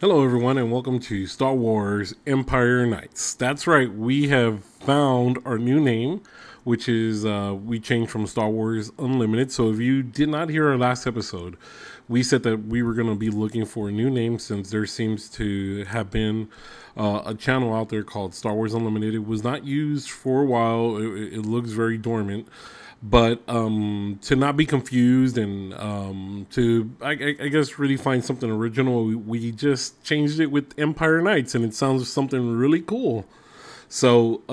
Hello, everyone, and welcome to Star Wars Empire Knights. That's right, we have found our new name, which is we changed from Star Wars Unlimited. So, if you did not hear our last episode, we said that we were going to be looking for a new name since there seems to have been a channel out there called Star Wars Unlimited. It was not used for a while, it looks very dormant. But to not be confused and I guess, really find something original, we just changed it with Empire Knights, and it sounds something really cool. So,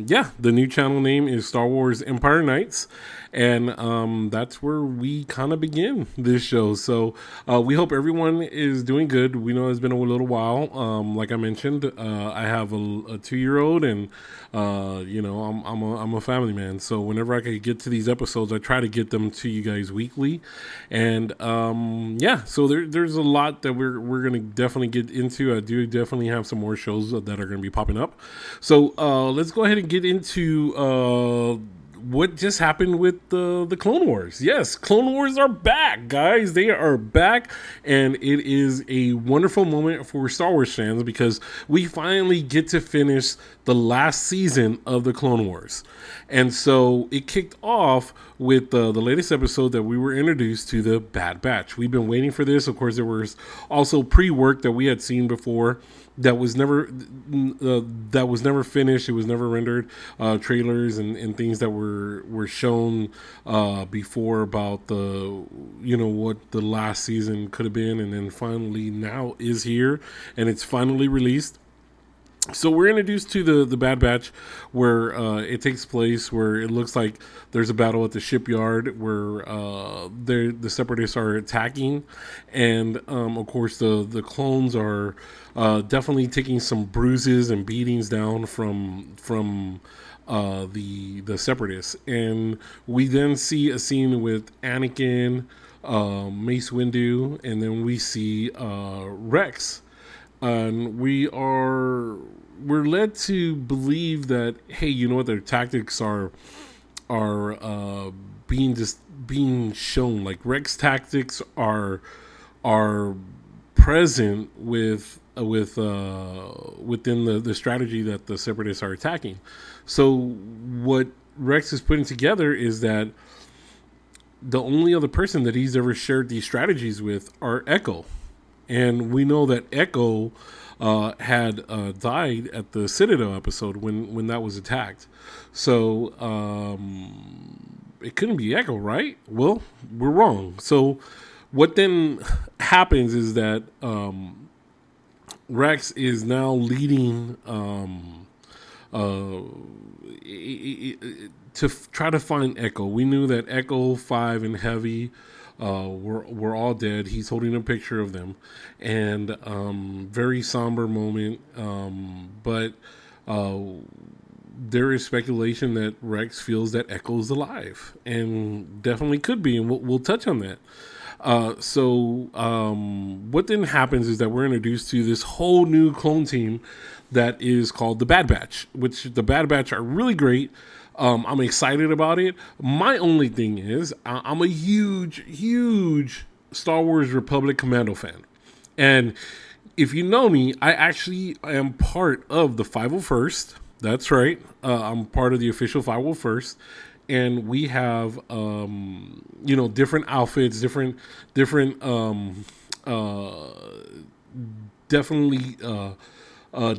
yeah, the new channel name is Star Wars Empire Knights, and that's where we kind of begin this show. So, we hope everyone is doing good. We know it's been a little while. Like I mentioned, I have a 2-year-old, and I'm a family man. So whenever I can get to these episodes, I try to get them to you guys weekly, and yeah, so there's a lot that we're gonna definitely get into. I do definitely have some more shows that are gonna be popping up. So let's go ahead and get into what just happened with the Clone Wars. Yes, Clone Wars are back, guys. They are back, and it is a wonderful moment for Star Wars fans because we finally get to finish the last season of the Clone Wars. And so it kicked off with the latest episode that we were introduced to, the Bad Batch. We've been waiting for this. Of course, there was also pre-work that we had seen before that was never finished. It was never rendered. Trailers and things that were shown before about what the last season could have been, and then finally now is here, and it's finally released. So we're introduced to the Bad Batch, where it takes place, where it looks like there's a battle at the shipyard where the Separatists are attacking, and of course the clones are definitely taking some bruises and beatings down from the Separatists, and we then see a scene with Anakin, Mace Windu, and then we see Rex, and we're led to believe that, hey, you know what, their tactics are being shown. Like, Rex tactics are present within the strategy that the Separatists are attacking. So what Rex is putting together is that the only other person that he's ever shared these strategies with are Echo, and we know that Echo had died at the Citadel episode when that was attacked. So it couldn't be Echo, right? Well, we're wrong. So what then happens is that Rex is now leading uh, to try to find Echo. We knew that Echo, Five, and Heavy were all dead. He's holding a picture of them, and very somber moment. But there is speculation that Rex feels that Echo's alive, and definitely could be, and we'll touch on that. What then happens is that we're introduced to this whole new clone team that is called the Bad Batch, which the Bad Batch are really great. I'm excited about it. My only thing is, I'm a huge Star Wars Republic Commando fan. And if you know me, I actually am part of the 501st. That's right. I'm part of the official 501st. And we have, different outfits, different, definitely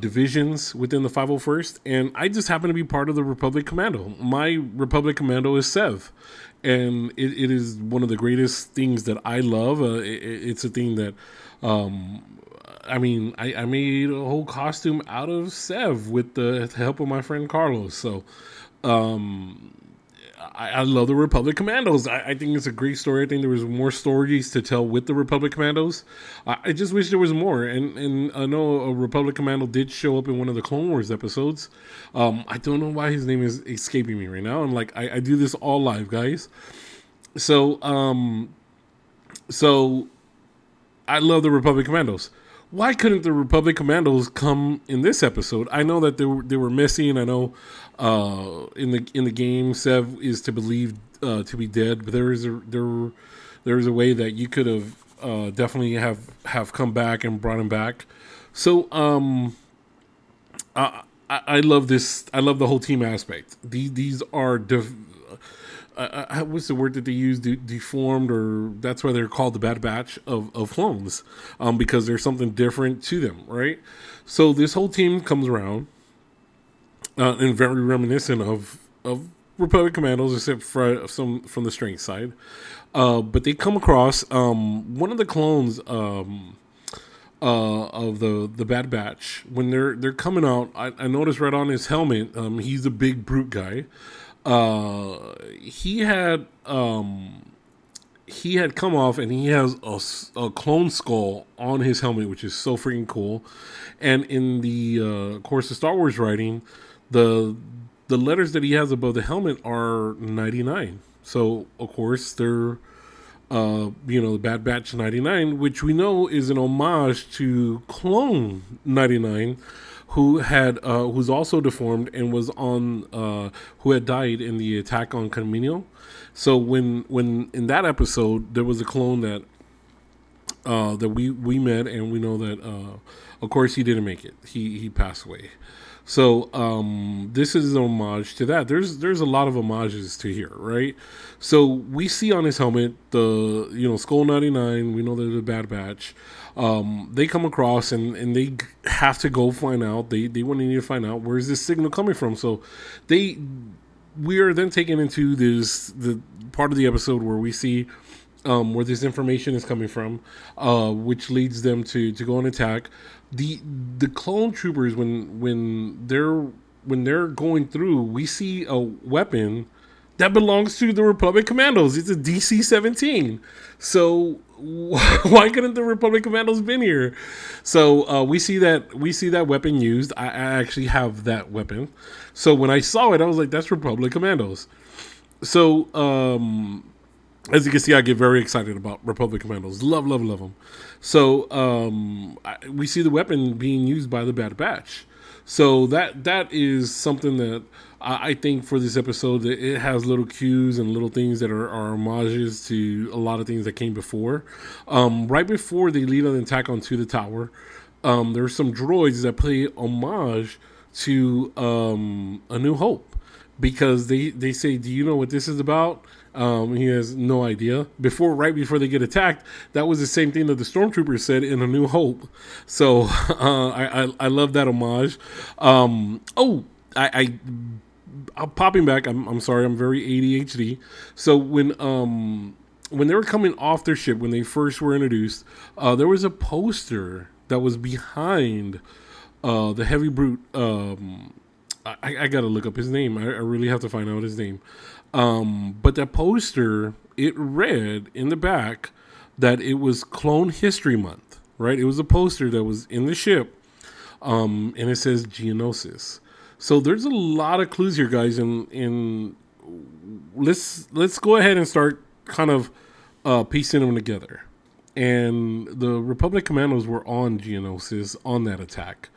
divisions within the 501st, and I just happen to be part of the Republic Commando. My Republic Commando is Sev, and it is one of the greatest things that I love. It's a thing that, I made a whole costume out of Sev with the help of my friend Carlos. So I love the Republic Commandos. I think it's a great story. I think there was more stories to tell with the Republic Commandos. I just wish there was more. And I know a Republic Commando did show up in one of the Clone Wars episodes. I don't know why his name is escaping me right now. And like, I do this all live, guys. So so I love the Republic Commandos. Why couldn't the Republic Commandos come in this episode? I know that they were missing. I know in the game, Sev is to believe to be dead, but there is a way that you could have definitely have come back and brought him back. So I love this. I love the whole team aspect. These are what's the word that they use? Deformed, or that's why they're called the Bad Batch of clones, because there's something different to them, right? So this whole team comes around, and very reminiscent of Republic Commandos, except for some from the strength side. But they come across one of the clones of the Bad Batch. When they're coming out, I noticed right on his helmet, he's a big brute guy. He had come off, and he has a clone skull on his helmet, which is so freaking cool. And in the course of Star Wars writing, the the letters that he has above the helmet are 99. So of course they're the Bad Batch 99, which we know is an homage to Clone 99, who's also deformed and was on who had died in the attack on Camino. So when in that episode there was a clone that we met, and we know that of course he didn't make it. He passed away. So this is an homage to that. There's a lot of homages to here, right? So we see on his helmet the Skull 99. We know they're the Bad Batch. They come across, and they have to go find out. They want to need to find out where's this signal coming from. So we are then taken into the part of the episode where we see where this information is coming from, which leads them to go and attack the clone troopers. When they're going through, we see a weapon that belongs to the Republic Commandos. It's a DC-17. So why couldn't the Republic Commandos been here? So we see that weapon used. I actually have that weapon. So when I saw it, I was like, "That's Republic Commandos." So as you can see, I get very excited about Republic Commandos. Love, love, love them. So we see the weapon being used by the Bad Batch. So that is something that I think for this episode, it has little cues and little things that are homages to a lot of things that came before. Right before they lead an attack onto the tower, there's some droids that play homage to A New Hope, because they say, "Do you know what this is about?" He has no idea. Right before they get attacked, that was the same thing that the stormtroopers said in A New Hope. So I love that homage. I'm popping back. I'm sorry. I'm very ADHD. So when they were coming off their ship, when they first were introduced, there was a poster that was behind the heavy brute. I gotta look up his name. I really have to find out his name. But that poster, it read in the back that it was Clone History Month, right? It was a poster that was in the ship, and it says Geonosis. So there's a lot of clues here, guys, and let's go ahead and start kind of piecing them together. And the Republic Commandos were on Geonosis on that attack.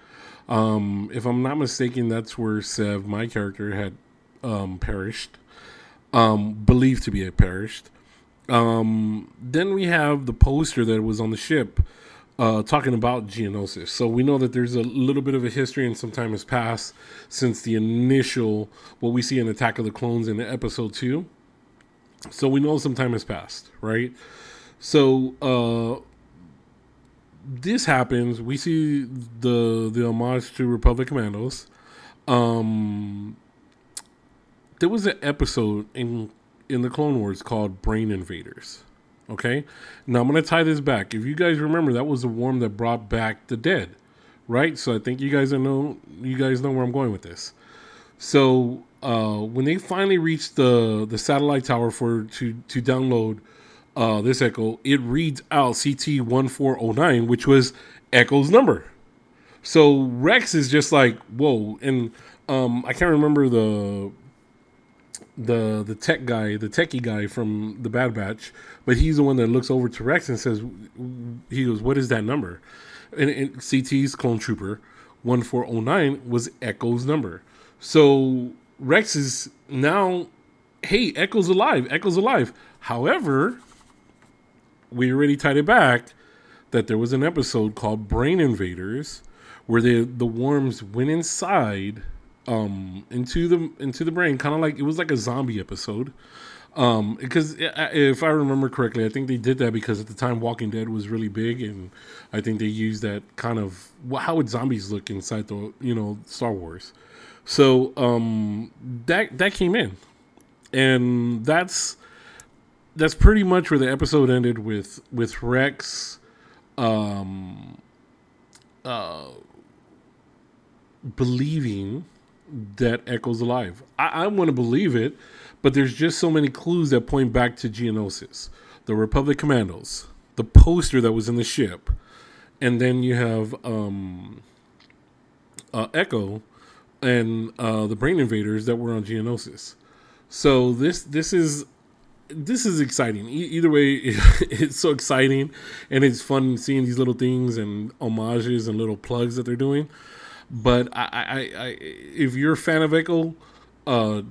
If I'm not mistaken, that's where Sev, my character, had perished. Believed to be a perished. Then we have the poster that was on the ship talking about Geonosis. So we know that there's a little bit of a history, and some time has passed since the initial, what we see in Attack of the Clones in episode 2. So we know some time has passed, right? So this happens. We see the homage to Republic Commandos. There was an episode in the Clone Wars called Brain Invaders. Okay, now I'm gonna tie this back. If you guys remember, that was the worm that brought back the dead, right? So I think you guys know where I'm going with this. So when they finally reached the satellite tower to download this Echo, it reads out CT-1409, which was Echo's number. So Rex is just like, whoa, and I can't remember the tech guy, the techie guy from the Bad Batch, but he's the one that looks over to Rex and says, he goes, "What is that number?" And CT's Clone Trooper 1409 was Echo's number. So Rex is now, hey, Echo's alive. However, we already tied it back that there was an episode called Brain Invaders where the worms went inside into the brain, kind of like it was like a zombie episode. Because if I remember correctly, I think they did that because at the time Walking Dead was really big, and I think they used that kind of how would zombies look inside the Star Wars. So that came in, and that's pretty much where the episode ended with Rex um, uh, believing that Echo's alive. I want to believe it, but there's just so many clues that point back to Geonosis, the Republic Commandos, the poster that was in the ship, and then you have Echo and the Brain Invaders that were on Geonosis. So this is exciting. Either way, it's so exciting, and it's fun seeing these little things and homages and little plugs that they're doing. But if you're a fan of Echo, uh,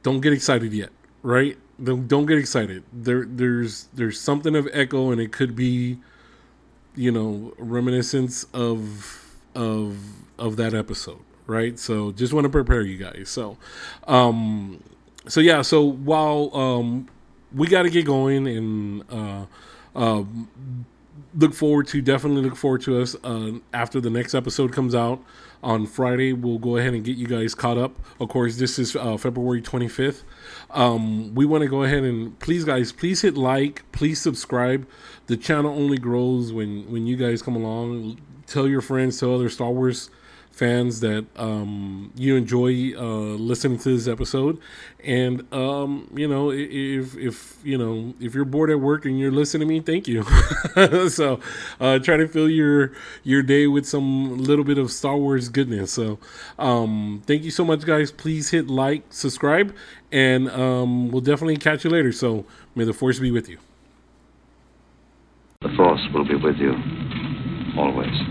don't get excited yet, right? Don't get excited. There's something of Echo, and it could be reminiscence of that episode, right? So just want to prepare you guys. Um, yeah. So while we got to get going and uh, definitely look forward to us after the next episode comes out on Friday. We'll go ahead and get you guys caught up. Of course, this is February 25th. We want to go ahead and please, guys, please hit like, please subscribe. The channel only grows when you guys come along. Tell your friends, tell other Star Wars fans that you enjoy listening to this episode, and if you're bored at work and you're listening to me, thank you. So try to fill your day with some little bit of Star Wars goodness. So thank you so much, guys. Please hit like, subscribe, and we'll definitely catch you later. So may the Force be with you. The Force will be with you always.